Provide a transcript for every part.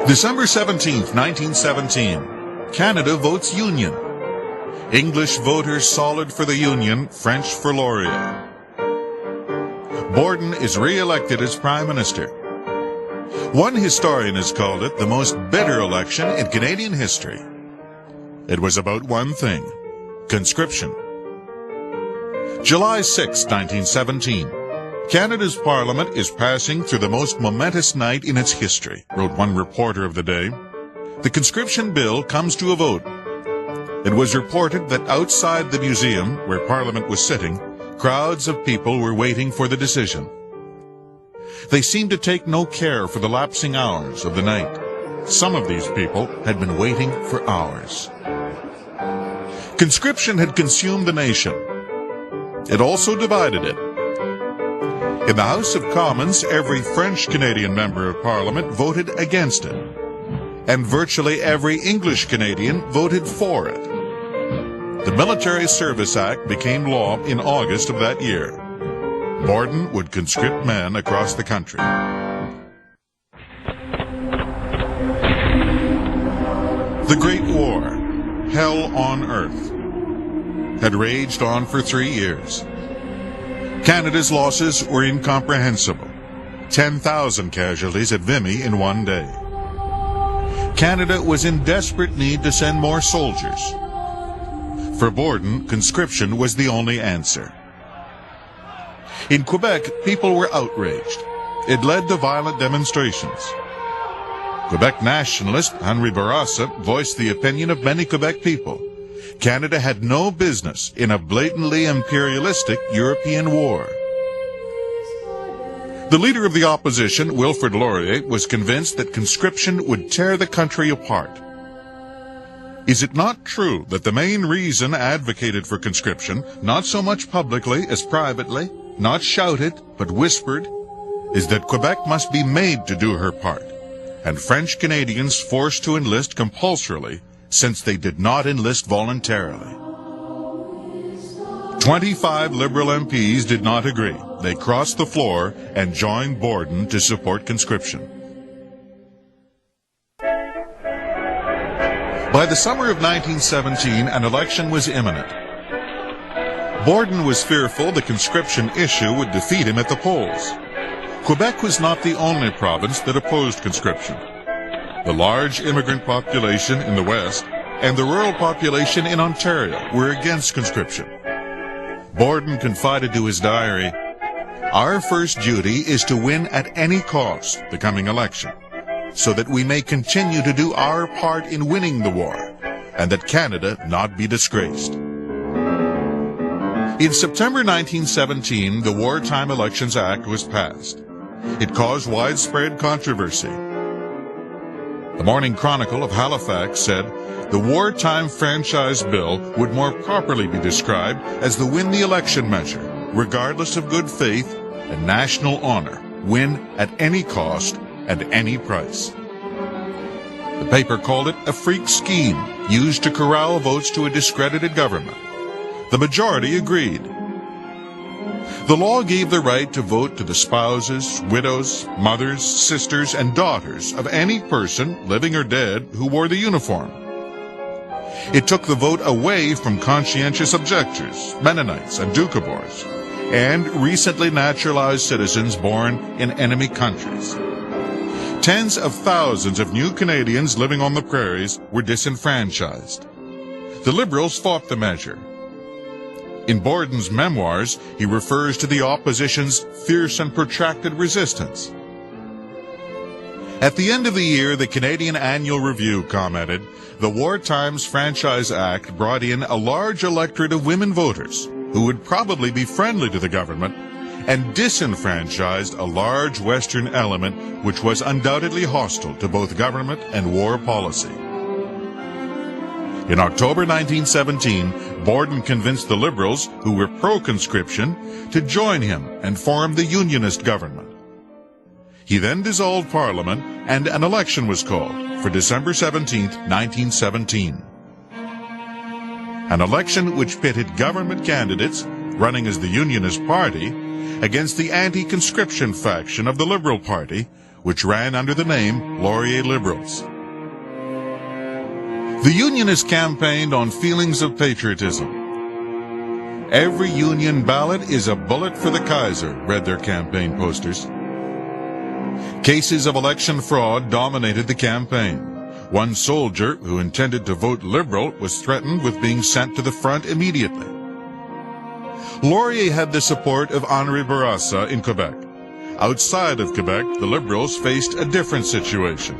December 17, 1917. Canada votes Union. English voters solid for the Union, French for Laurier. Borden is re-elected as Prime Minister. One historian has called it the most bitter election in Canadian history. It was about one thing: conscription. July 6, 1917. Canada's Parliament is passing through the most momentous night in its history, wrote one reporter of the day. The conscription bill comes to a vote. It was reported that outside the museum, where Parliament was sitting, crowds of people were waiting for the decision. They seemed to take no care for the lapsing hours of the night. Some of these people had been waiting for hours. Conscription had consumed the nation. It also divided it. In the House of Commons, every French-Canadian member of Parliament voted against it, and virtually every English-Canadian voted for it. The Military Service Act became law in August of that year. Borden would conscript men across the country. The Great War, Hell on Earth, had raged on for 3 years. Canada's losses were incomprehensible. 10,000 casualties at Vimy in one day. Canada was in desperate need to send more soldiers. For Borden, conscription was the only answer. In Quebec, people were outraged. It led to violent demonstrations. Quebec nationalist Henri Bourassa voiced the opinion of many Quebec people. Canada had no business in a blatantly imperialistic European war. The leader of the opposition, Wilfrid Laurier, was convinced that conscription would tear the country apart. Is it not true that the main reason advocated for conscription, not so much publicly as privately, not shouted but whispered, is that Quebec must be made to do her part, and French Canadians forced to enlist compulsorily, since they did not enlist voluntarily? 25 Liberal MPs did not agree. They crossed the floor and joined Borden to support conscription. By the summer of 1917, an election was imminent. Borden was fearful the conscription issue would defeat him at the polls. Quebec was not the only province that opposed conscription. The large immigrant population in the West and the rural population in Ontario were against conscription. Borden confided to his diary, "Our first duty is to win at any cost the coming election, so that we may continue to do our part in winning the war, and that Canada not be disgraced." In September 1917, the Wartime Elections Act was passed. It caused widespread controversy. The Morning Chronicle of Halifax said, "The wartime franchise bill would more properly be described as the win-the-election measure, regardless of good faith and national honor, win at any cost and any price." The paper called it a freak scheme used to corral votes to a discredited government. The majority agreed. The law gave the right to vote to the spouses, widows, mothers, sisters, and daughters of any person, living or dead, who wore the uniform. It took the vote away from conscientious objectors, Mennonites and Doukhobors, and recently naturalized citizens born in enemy countries. Tens of thousands of new Canadians living on the prairies were disenfranchised. The Liberals fought the measure. In Borden's memoirs, he refers to the opposition's fierce and protracted resistance. At the end of the year, the Canadian Annual Review commented, "The Wartimes Franchise Act brought in a large electorate of women voters who would probably be friendly to the government, and disenfranchised a large Western element which was undoubtedly hostile to both government and war policy." In October 1917, Borden convinced the Liberals, who were pro-conscription, to join him and form the Unionist government. He then dissolved Parliament, and an election was called for December 17, 1917. An election which pitted government candidates, running as the Unionist Party, against the anti-conscription faction of the Liberal Party, which ran under the name Laurier Liberals. The Unionists campaigned on feelings of patriotism. "Every Union ballot is a bullet for the Kaiser," read their campaign posters. Cases of election fraud dominated the campaign. One soldier who intended to vote Liberal was threatened with being sent to the front immediately. Laurier had the support of Henri Bourassa in Quebec. Outside of Quebec, the Liberals faced a different situation.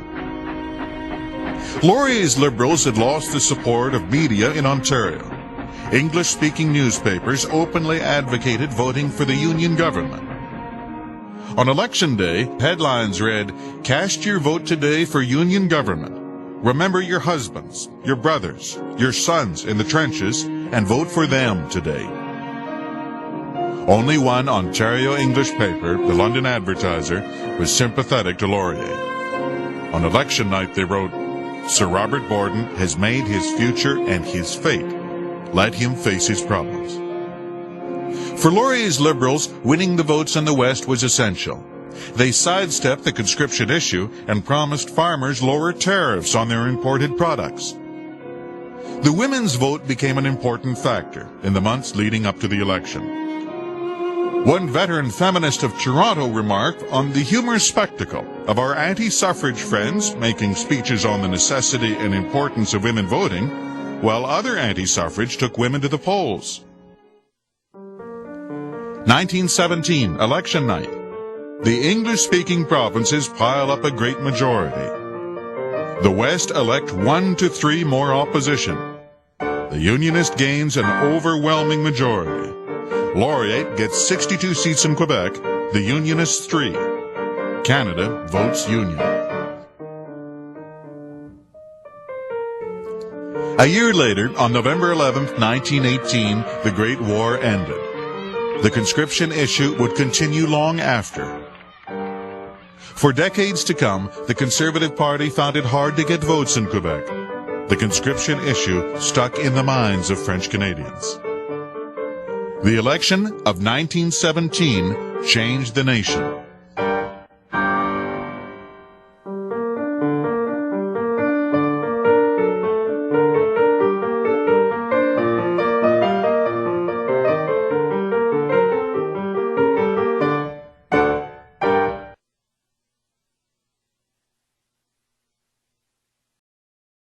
Laurier's Liberals had lost the support of media in Ontario. English-speaking newspapers openly advocated voting for the Union government. On Election Day, headlines read, "Cast your vote today for Union government. Remember your husbands, your brothers, your sons in the trenches, and vote for them today." Only one Ontario English paper, the London Advertiser, was sympathetic to Laurier. On election night they wrote, "Sir Robert Borden has made his future and his fate. Let him face his problems." For Laurier's Liberals, winning the votes in the West was essential. They sidestepped the conscription issue and promised farmers lower tariffs on their imported products. The women's vote became an important factor in the months leading up to the election. One veteran feminist of Toronto remarked on the humorous spectacle of our anti-suffrage friends making speeches on the necessity and importance of women voting, while other anti-suffrage took women to the polls. 1917, election night. The English-speaking provinces pile up a great majority. The West elect 1 to 3 more opposition. The Unionist gains an overwhelming majority. Laurier gets 62 seats in Quebec, the Unionists 3. Canada votes Union. A year later, on November 11, 1918, the Great War ended. The conscription issue would continue long after. For decades to come, the Conservative Party found it hard to get votes in Quebec. The conscription issue stuck in the minds of French Canadians. The election of 1917 changed the nation.